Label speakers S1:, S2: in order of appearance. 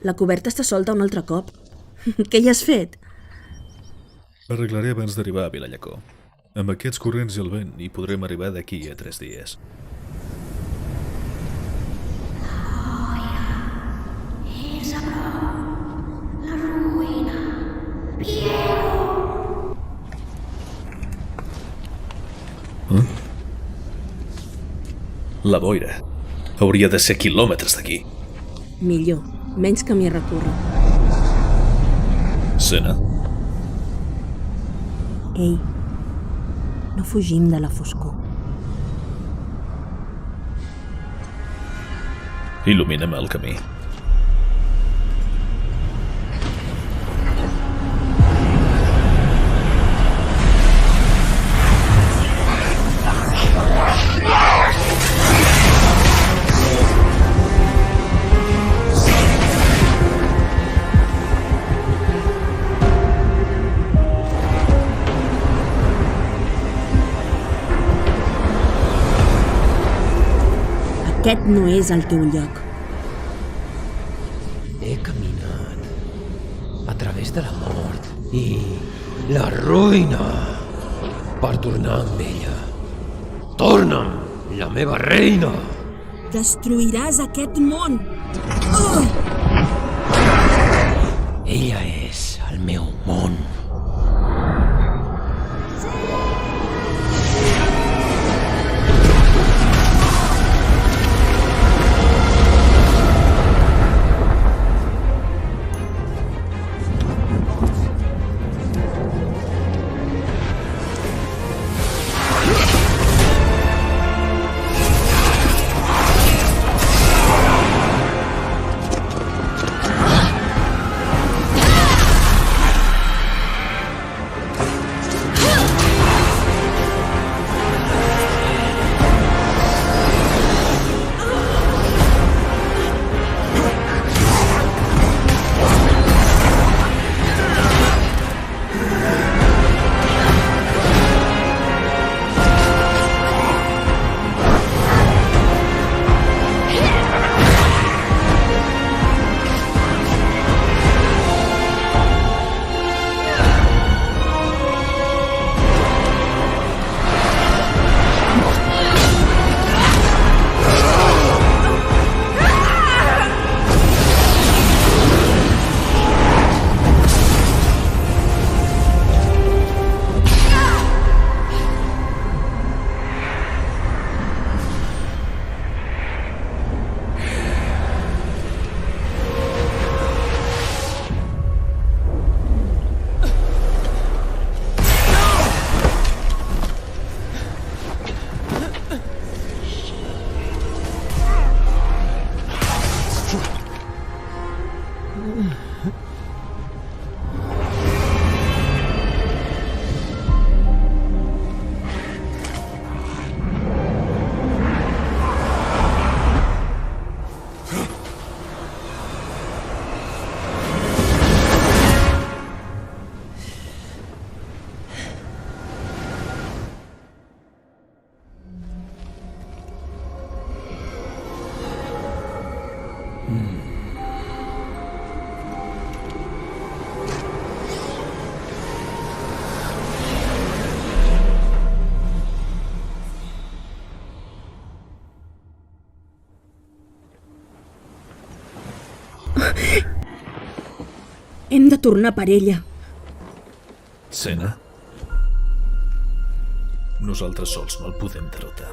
S1: La coberta està solta un altre cop. Què hi has fet?
S2: L'arreglaré abans d'arribar a Vilallacó. Amb aquests corrents i el vent hi podrem arribar d'aquí a 3 dies. La boira. Hauria de ser quilòmetres d'aquí.
S1: Millor, menys camí a recórrer.
S2: Sena?
S1: Ei, no fugim de la foscor.
S2: Il·lumina'm el camí.
S1: Aquest no és el teu lloc.
S3: He caminat a través de la mort i la ruïna per tornar amb ella. Torna'm, la meva reina!
S1: Destruiràs aquest món!
S3: Ella és el meu món.
S1: Hem de tornar per ella.
S2: Sena? Nosaltres sols no el podem derrotar.